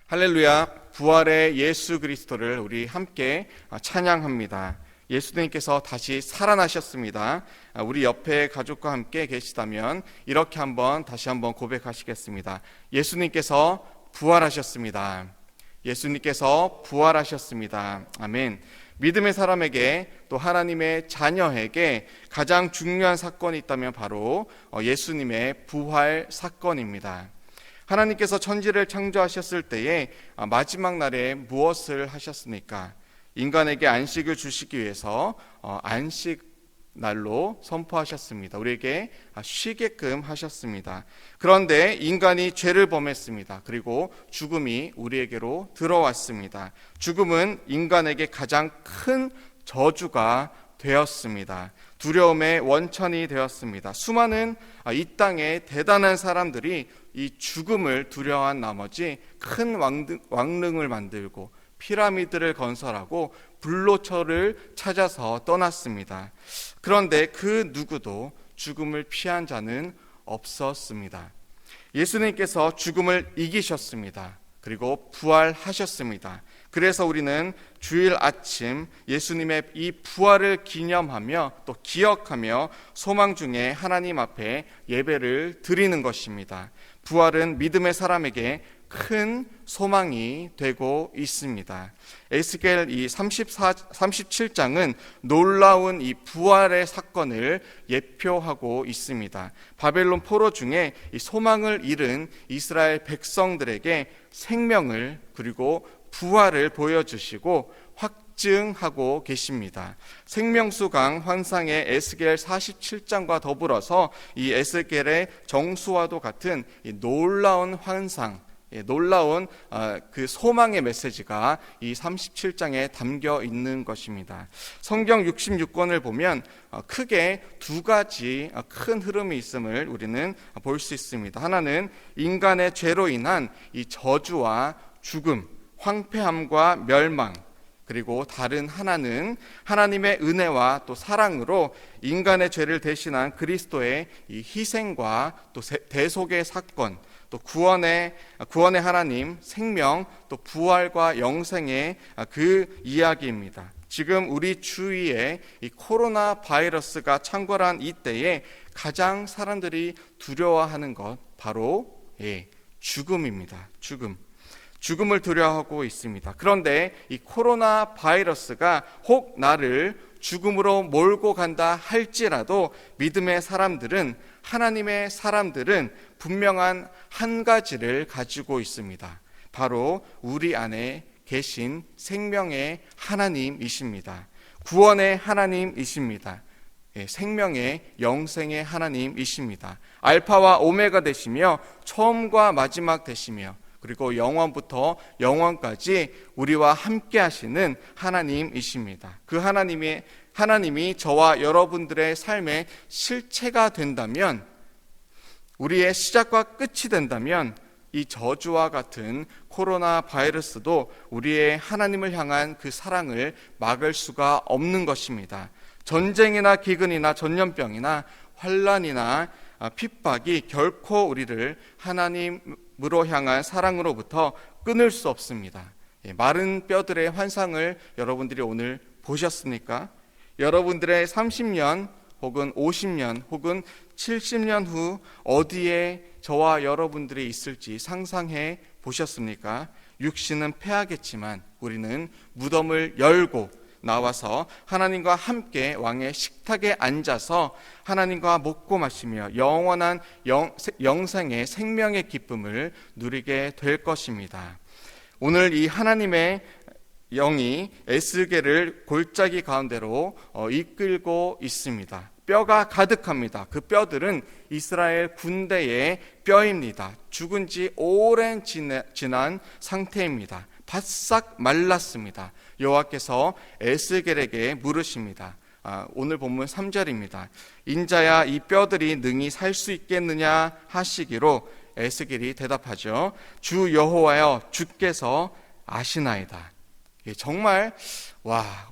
할렐루야, 부활의 예수 그리스도를 우리 함께 찬양합니다. 예수님께서 다시 살아나셨습니다. 우리 옆에 가족과 함께 계시다면 이렇게 다시 한번 고백하시겠습니다. 예수님께서 부활하셨습니다. 예수님께서 부활하셨습니다. 아멘. 믿음의 사람에게 또 하나님의 자녀에게 가장 중요한 사건이 있다면 바로 예수님의 부활 사건입니다. 하나님께서 천지를 창조하셨을 때에 마지막 날에 무엇을 하셨습니까? 인간에게 안식을 주시기 위해서 안식날로 선포하셨습니다. 우리에게 쉬게끔 하셨습니다. 그런데 인간이 죄를 범했습니다. 그리고 죽음이 우리에게로 들어왔습니다. 죽음은 인간에게 가장 큰 저주가 되었습니다. 두려움의 원천이 되었습니다. 수많은 이 땅의 대단한 사람들이 이 죽음을 두려워한 나머지 큰 왕릉을 만들고 피라미드를 건설하고 불로초를 찾아서 떠났습니다. 그런데 그 누구도 죽음을 피한 자는 없었습니다. 예수님께서 죽음을 이기셨습니다. 그리고 부활하셨습니다. 그래서 우리는 주일 아침 예수님의 이 부활을 기념하며 또 기억하며 소망 중에 하나님 앞에 예배를 드리는 것입니다. 부활은 믿음의 사람에게 큰 소망이 되고 있습니다. 에스겔 이 37장은 놀라운 이 부활의 사건을 예표하고 있습니다. 바벨론 포로 중에 이 소망을 잃은 이스라엘 백성들에게 생명을 그리고 부활을 보여주시고 확증하고 계십니다. 생명수강 환상의 에스겔 47장과 더불어서 이 에스겔의 정수와도 같은 이 놀라운 환상, 놀라운 그 소망의 메시지가 이 37장에 담겨 있는 것입니다. 성경 66권을 보면 크게 두 가지 큰 흐름이 있음을 우리는 볼 수 있습니다. 하나는 인간의 죄로 인한 이 저주와 죽음, 황폐함과 멸망, 그리고 다른 하나는 하나님의 은혜와 또 사랑으로 인간의 죄를 대신한 그리스도의 이 희생과 또 대속의 사건, 또 구원의 하나님, 생명, 또 부활과 영생의 그 이야기입니다. 지금 우리 주위에 이 코로나 바이러스가 창궐한 이때에 가장 사람들이 두려워하는 것 바로 죽음입니다. 죽음을 두려워하고 있습니다. 그런데 이 코로나 바이러스가 혹 나를 죽음으로 몰고 간다 할지라도 믿음의 사람들은, 하나님의 사람들은 분명한 한 가지를 가지고 있습니다. 바로 우리 안에 계신 생명의 하나님이십니다. 구원의 하나님이십니다. 생명의 영생의 하나님이십니다. 알파와 오메가 되시며 처음과 마지막 되시며 그리고 영원부터 영원까지 우리와 함께 하시는 하나님이십니다. 그 하나님이 저와 여러분들의 삶의 실체가 된다면, 우리의 시작과 끝이 된다면 이 저주와 같은 코로나 바이러스도 우리의 하나님을 향한 그 사랑을 막을 수가 없는 것입니다. 전쟁이나 기근이나 전염병이나 환난이나 핍박이 결코 우리를 하나님으로 향한 사랑으로부터 끊을 수 없습니다. 마른 뼈들의 환상을 여러분들이 오늘 보셨습니까? 여러분들의 30년 혹은 50년 혹은 70년 후 어디에 저와 여러분들이 있을지 상상해 보셨습니까? 육신은 패하겠지만 우리는 무덤을 열고 나와서 하나님과 함께 왕의 식탁에 앉아서 하나님과 먹고 마시며 영원한 영생의 생명의 기쁨을 누리게 될 것입니다. 오늘 이 하나님의 영이 에스겔을 골짜기 가운데로 이끌고 있습니다. 뼈가 가득합니다. 그 뼈들은 이스라엘 군대의 뼈입니다. 죽은 지 오랜 지난 상태입니다. 바싹 말랐습니다. 여호와께서 에스겔에게 물으십니다. 오늘 본문 3절입니다. 인자야, 이 뼈들이 능히 살 수 있겠느냐 하시기로 에스겔이 대답하죠. 주 여호와여, 주께서 아시나이다. 정말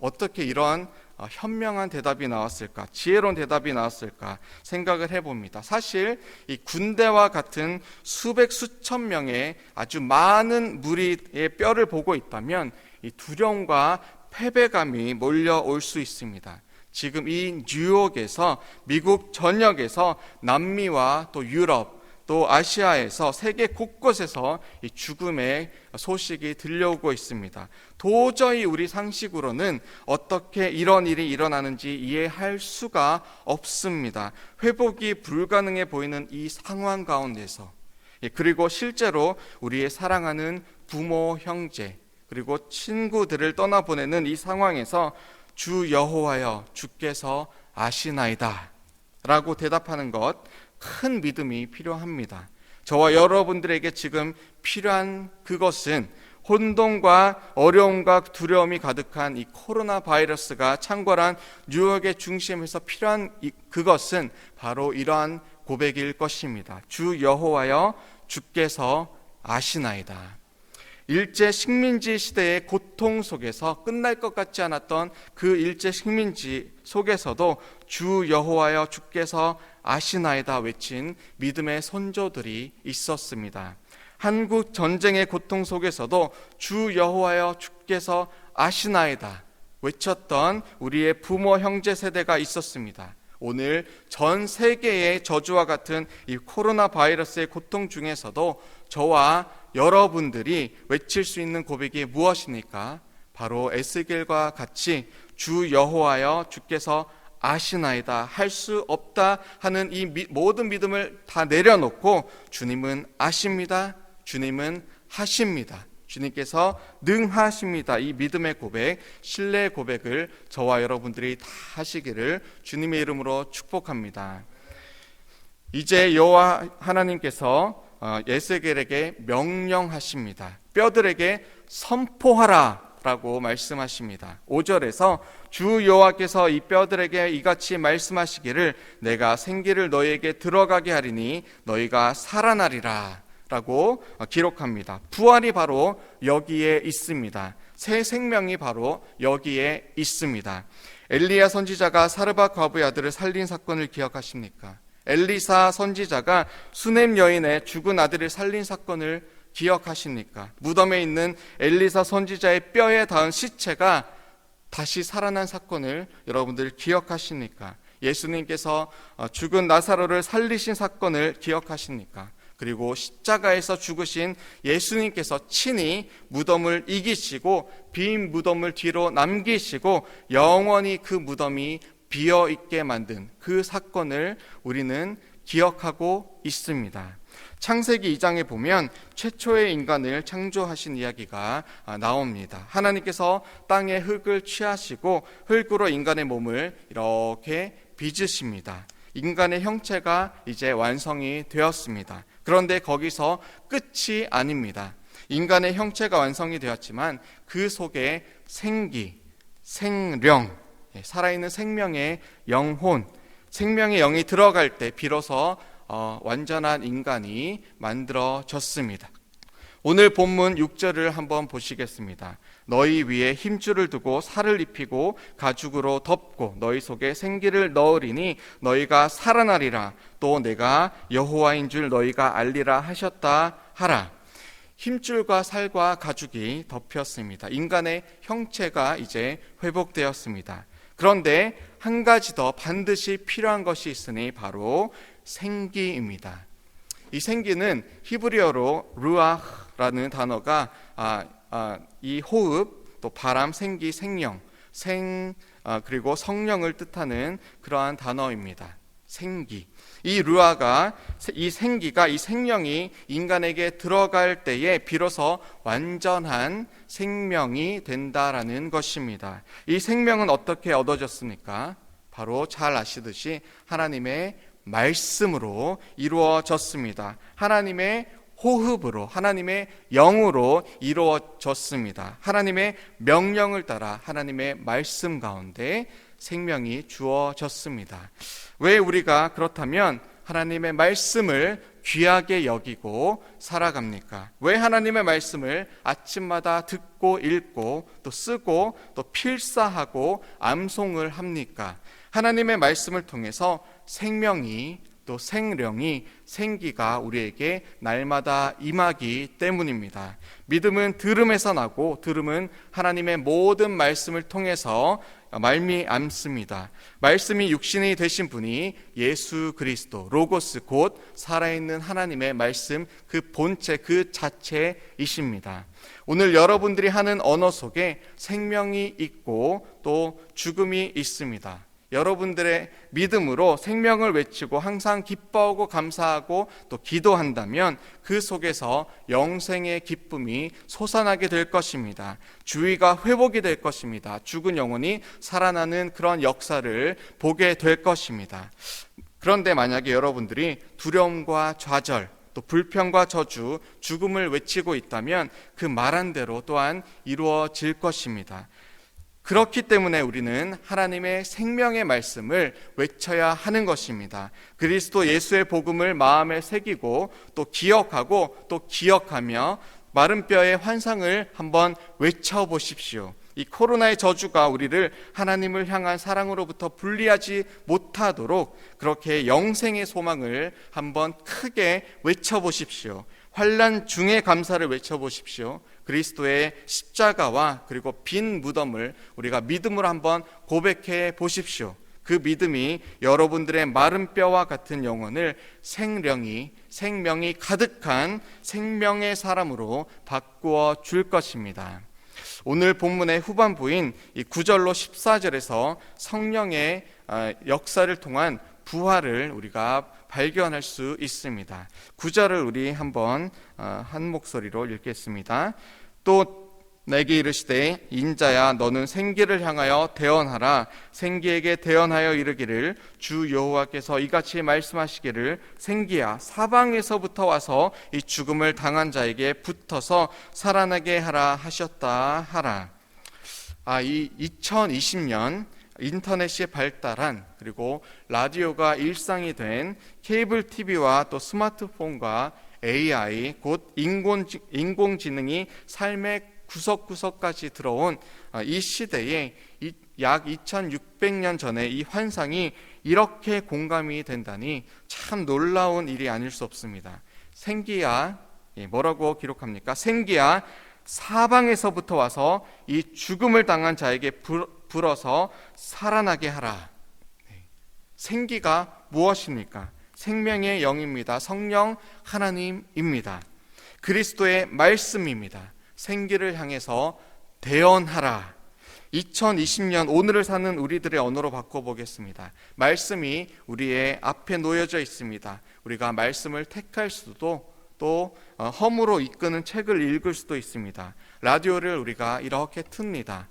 어떻게 이런 현명한 대답이 나왔을까, 지혜로운 대답이 나왔을까 생각을 해봅니다. 사실 이 군대와 같은 수백 수천 명의 아주 많은 무리의 뼈를 보고 있다면 이 두려움과 패배감이 몰려올 수 있습니다. 지금 이 뉴욕에서, 미국 전역에서, 남미와 또 유럽, 또 아시아에서, 세계 곳곳에서 이 죽음의 소식이 들려오고 있습니다. 도저히 우리 상식으로는 어떻게 이런 일이 일어나는지 이해할 수가 없습니다. 회복이 불가능해 보이는 이 상황 가운데서, 그리고 실제로 우리의 사랑하는 부모, 형제, 그리고 친구들을 떠나보내는 이 상황에서 주 여호와여 주께서 아시나이다 라고 대답하는 것, 큰 믿음이 필요합니다. 저와 여러분들에게 지금 필요한 그것은 혼돈과 어려움과 두려움이 가득한 이 코로나 바이러스가 창궐한 뉴욕의 중심에서 필요한 그것은 바로 이러한 고백일 것입니다. 주 여호와여 주께서 아시나이다. 일제 식민지 시대의 고통 속에서 끝날 것 같지 않았던 그 일제 식민지 속에서도 주 여호와여 주께서 아시나이다 외친 믿음의 선조들이 있었습니다. 한국 전쟁의 고통 속에서도 주 여호와여 주께서 아시나이다 외쳤던 우리의 부모 형제 세대가 있었습니다. 오늘 전 세계의 저주와 같은 이 코로나 바이러스의 고통 중에서도 저와 여러분들이 외칠 수 있는 고백이 무엇입니까? 바로 에스겔과 같이 주 여호와여 주께서 아시나이다, 할 수 없다 하는 이 모든 믿음을 다 내려놓고 주님은 아십니다, 주님은 하십니다, 주님께서 능하십니다, 이 믿음의 고백, 신뢰의 고백을 저와 여러분들이 다 하시기를 주님의 이름으로 축복합니다. 이제 여호와 하나님께서 에스겔에게 명령하십니다. 뼈들에게 선포하라 라고 말씀하십니다. 5절에서 주 여호와께서 이 뼈들에게 이같이 말씀하시기를 내가 생기를 너희에게 들어가게 하리니 너희가 살아나리라 라고 기록합니다. 부활이 바로 여기에 있습니다. 새 생명이 바로 여기에 있습니다. 엘리야 선지자가 사르밧 과부의 아들을 살린 사건을 기억하십니까? 엘리사 선지자가 수넴 여인의 죽은 아들을 살린 사건을 기억하십니까? 무덤에 있는 엘리사 선지자의 뼈에 닿은 시체가 다시 살아난 사건을 여러분들 기억하십니까? 예수님께서 죽은 나사로를 살리신 사건을 기억하십니까? 그리고 십자가에서 죽으신 예수님께서 친히 무덤을 이기시고 빈 무덤을 뒤로 남기시고 영원히 그 무덤이 비어있게 만든 그 사건을 우리는 기억하고 있습니다. 창세기 2장에 보면 최초의 인간을 창조하신 이야기가 나옵니다. 하나님께서 땅의 흙을 취하시고 흙으로 인간의 몸을 이렇게 빚으십니다. 인간의 형체가 이제 완성이 되었습니다. 그런데 거기서 끝이 아닙니다. 인간의 형체가 완성이 되었지만 그 속에 생기, 생령, 살아있는 생명의 영혼, 생명의 영이 들어갈 때 비로소 완전한 인간이 만들어졌습니다. 오늘 본문 6절을 한번 보시겠습니다. 너희 위에 힘줄을 두고 살을 입히고 가죽으로 덮고 너희 속에 생기를 넣으리니 너희가 살아나리라. 또 내가 여호와인 줄 너희가 알리라 하셨다 하라. 힘줄과 살과 가죽이 덮였습니다. 인간의 형체가 이제 회복되었습니다. 그런데 한 가지 더 반드시 필요한 것이 있으니 바로 생기입니다. 이 생기는 히브리어로 루아흐라는 단어가 이 호흡, 또 바람, 생기, 생령, 그리고 성령을 뜻하는 그러한 단어입니다. 생기. 이 루아가, 이 생기가, 이 생명이 인간에게 들어갈 때에 비로소 완전한 생명이 된다라는 것입니다. 이 생명은 어떻게 얻어졌습니까? 바로 잘 아시듯이 하나님의 말씀으로 이루어졌습니다. 하나님의 호흡으로, 하나님의 영으로 이루어졌습니다. 하나님의 명령을 따라 하나님의 말씀 가운데 생명이 주어졌습니다. 왜 우리가 그렇다면 하나님의 말씀을 귀하게 여기고 살아갑니까? 왜 하나님의 말씀을 아침마다 듣고 읽고 또 쓰고 또 필사하고 암송을 합니까? 하나님의 말씀을 통해서 생명이 또 생령이 생기가 우리에게 날마다 임하기 때문입니다. 믿음은 들음에서 나고 들음은 하나님의 모든 말씀을 통해서 말미암습니다. 말씀이 육신이 되신 분이 예수 그리스도 로고스 곧 살아있는 하나님의 말씀 그 본체 그 자체이십니다. 오늘 여러분들이 하는 언어 속에 생명이 있고 또 죽음이 있습니다. 여러분들의 믿음으로 생명을 외치고 항상 기뻐하고 감사하고 또 기도한다면 그 속에서 영생의 기쁨이 솟아나게 될 것입니다. 주의가 회복이 될 것입니다. 죽은 영혼이 살아나는 그런 역사를 보게 될 것입니다. 그런데 만약에 여러분들이 두려움과 좌절 또 불평과 저주, 죽음을 외치고 있다면 그 말한 대로 또한 이루어질 것입니다. 그렇기 때문에 우리는 하나님의 생명의 말씀을 외쳐야 하는 것입니다. 그리스도 예수의 복음을 마음에 새기고 또 기억하고 또 기억하며 마른 뼈의 환상을 한번 외쳐보십시오. 이 코로나의 저주가 우리를 하나님을 향한 사랑으로부터 분리하지 못하도록 그렇게 영생의 소망을 한번 크게 외쳐보십시오. 환난 중의 감사를 외쳐보십시오. 그리스도의 십자가와 그리고 빈 무덤을 우리가 믿음으로 한번 고백해 보십시오. 그 믿음이 여러분들의 마른 뼈와 같은 영혼을 생명이 가득한 생명의 사람으로 바꾸어 줄 것입니다. 오늘 본문의 후반부인 이 9절로 14절에서 성령의 역사를 통한 부활을 우리가 발견할 수 있습니다. 9절을 우리 한번 한 목소리로 읽겠습니다. 또 내게 이르시되 인자야 너는 생기를 향하여 대언하라. 생기에게 대언하여 이르기를 주 여호와께서 이같이 말씀하시기를 생기야 사방에서부터 와서 이 죽음을 당한 자에게 붙어서 살아나게 하라 하셨다 하라. 이 2020년 인터넷이 발달한 그리고 라디오가 일상이 된 케이블 TV와 또 스마트폰과 AI 곧 인공지능이 삶의 구석구석까지 들어온 이 시대에 약 2600년 전에 이 환상이 이렇게 공감이 된다니 참 놀라운 일이 아닐 수 없습니다. 생기야 뭐라고 기록합니까? 생기야 사방에서부터 와서 이 죽음을 당한 자에게 불어서 살아나게 하라. 생기가 무엇입니까? 생명의 영입니다. 성령 하나님입니다. 그리스도의 말씀입니다. 생기를 향해서 대언하라. 2020년 오늘을 사는 우리들의 언어로 바꿔보겠습니다. 말씀이 우리의 앞에 놓여져 있습니다. 우리가 말씀을 택할 수도 또 허무로 이끄는 책을 읽을 수도 있습니다. 라디오를 우리가 이렇게 틉니다.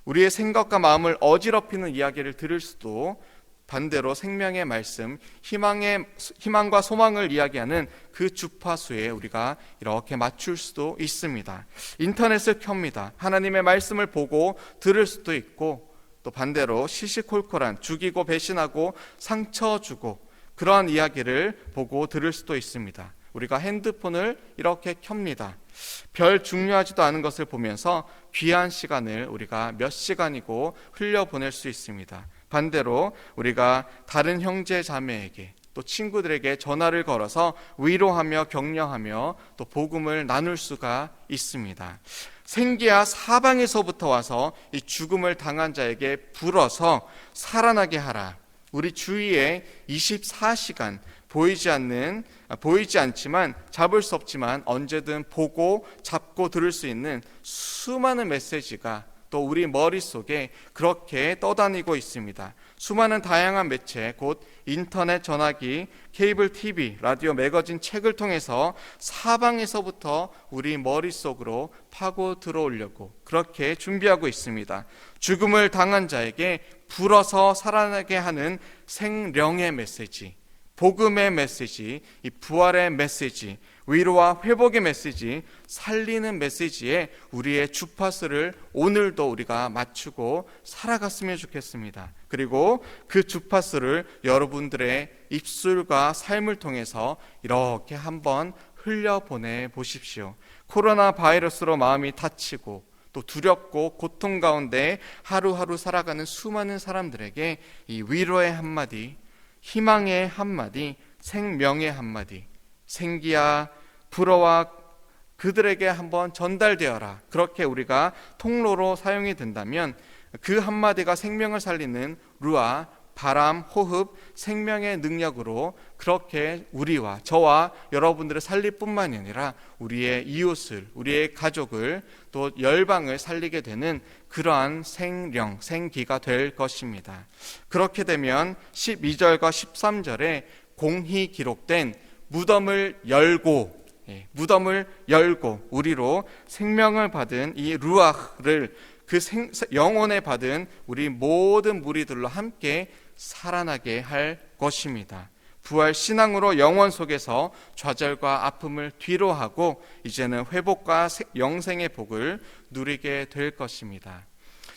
우리의 생각과 마음을 어지럽히는 이야기를 들을 수도 반대로 생명의 말씀, 희망과 소망을 이야기하는 그 주파수에 우리가 이렇게 맞출 수도 있습니다. 인터넷을 켭니다. 하나님의 말씀을 보고 들을 수도 있고 또 반대로 시시콜콜한 죽이고 배신하고 상처 주고 그러한 이야기를 보고 들을 수도 있습니다. 우리가 핸드폰을 이렇게 켭니다. 별 중요하지도 않은 것을 보면서 귀한 시간을 우리가 몇 시간이고 흘려보낼 수 있습니다. 반대로 우리가 다른 형제 자매에게 또 친구들에게 전화를 걸어서 위로하며 격려하며 또 복음을 나눌 수가 있습니다. 생기야 사방에서부터 와서 이 죽음을 당한 자에게 불어서 살아나게 하라. 우리 주위에 24시간 보이지 않지만 잡을 수 없지만 언제든 보고 잡고 들을 수 있는 수많은 메시지가 또 우리 머릿속에 그렇게 떠다니고 있습니다. 수많은 다양한 매체 곧 인터넷, 전화기, 케이블 TV, 라디오, 매거진, 책을 통해서 사방에서부터 우리 머릿속으로 파고 들어오려고 그렇게 준비하고 있습니다. 죽음을 당한 자에게 불어서 살아나게 하는 생령의 메시지, 복음의 메시지, 이 부활의 메시지, 위로와 회복의 메시지, 살리는 메시지에 우리의 주파수를 오늘도 우리가 맞추고 살아갔으면 좋겠습니다. 그리고 그 주파수를 여러분들의 입술과 삶을 통해서 이렇게 한번 흘려보내 보십시오. 코로나 바이러스로 마음이 다치고 또 두렵고 고통 가운데 하루하루 살아가는 수많은 사람들에게 이 위로의 한마디, 희망의 한마디, 생명의 한마디, 생기야 불어와 그들에게 한번 전달되어라, 그렇게 우리가 통로로 사용이 된다면 그 한마디가 생명을 살리는 루아, 바람, 호흡, 생명의 능력으로 그렇게 우리와 저와 여러분들을 살릴 뿐만이 아니라 우리의 이웃을, 우리의 가족을, 또 열방을 살리게 되는 그러한 생령, 생기가 될 것입니다. 그렇게 되면 12절과 13절에 공히 기록된 무덤을 열고 우리로 생명을 받은 이 루아흐를 그 영혼에 받은 우리 모든 무리들로 함께 살아나게 할 것입니다. 부활 신앙으로 영혼 속에서 좌절과 아픔을 뒤로하고 이제는 회복과 영생의 복을 누리게 될 것입니다.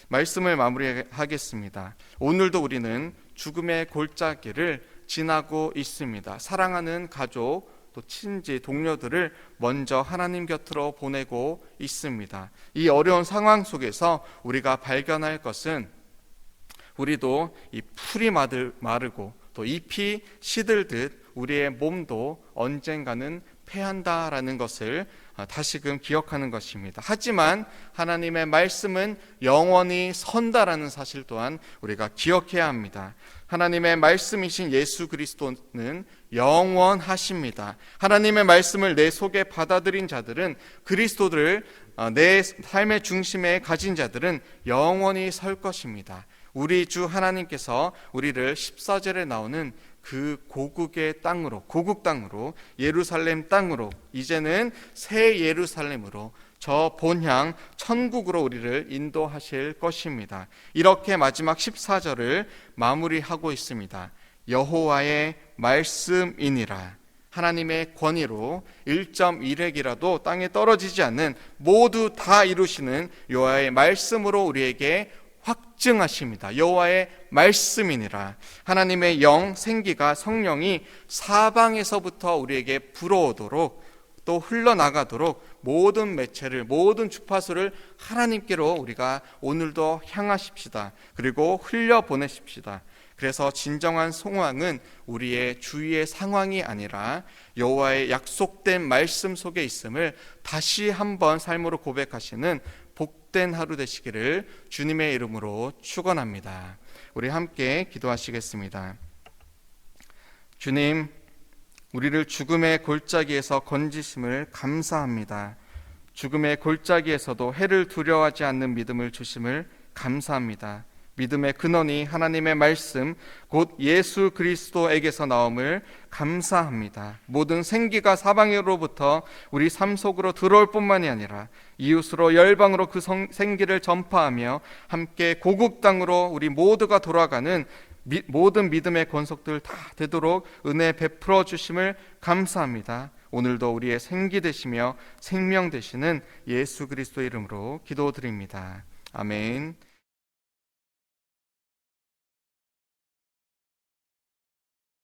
말씀을 마무리하겠습니다. 오늘도 우리는 죽음의 골짜기를 지나고 있습니다. 사랑하는 가족, 또 친지, 동료들을 먼저 하나님 곁으로 보내고 있습니다. 이 어려운 상황 속에서 우리가 발견할 것은 우리도 이 풀이 마르고 또 잎이 시들듯 우리의 몸도 언젠가는 패한다라는 것을 다시금 기억하는 것입니다. 하지만 하나님의 말씀은 영원히 선다라는 사실 또한 우리가 기억해야 합니다. 하나님의 말씀이신 예수 그리스도는 영원하십니다. 하나님의 말씀을 내 속에 받아들인 자들은, 그리스도를 내 삶의 중심에 가진 자들은 영원히 설 것입니다. 우리 주 하나님께서 우리를 14절에 나오는 그 고국의 땅으로, 고국 땅으로, 예루살렘 땅으로, 이제는 새 예루살렘으로, 저 본향 천국으로 우리를 인도하실 것입니다. 이렇게 마지막 14절을 마무리하고 있습니다. 여호와의 말씀이니라. 하나님의 권위로 1.1획이라도 땅에 떨어지지 않는, 모두 다 이루시는 여호와의 말씀으로 우리에게 확증하십니다. 여호와의 말씀이니라. 하나님의 영, 생기가, 성령이 사방에서부터 우리에게 불어오도록, 또 흘러나가도록 모든 매체를, 모든 주파수를 하나님께로 우리가 오늘도 향하십시다. 그리고 흘려보내십시다. 그래서 진정한 소망은 우리의 주위의 상황이 아니라 여호와의 약속된 말씀 속에 있음을 다시 한번 삶으로 고백하시는 복된 하루 되시기를 주님의 이름으로 축원합니다. 우리 함께 기도하시겠습니다. 주님, 우리를 죽음의 골짜기에서 건지심을 감사합니다. 죽음의 골짜기에서도 해를 두려워하지 않는 믿음을 주심을 감사합니다. 믿음의 근원이 하나님의 말씀, 곧 예수 그리스도에게서 나옴을 감사합니다. 모든 생기가 사방으로부터 우리 삶 속으로 들어올 뿐만이 아니라 이웃으로, 열방으로 그 생기를 전파하며 함께 고국 땅으로 우리 모두가 돌아가는 모든 믿음의 권속들 다 되도록 은혜 베풀어 주심을 감사합니다. 오늘도 우리의 생기 되시며 생명 되시는 예수 그리스도 이름으로 기도드립니다. 아멘.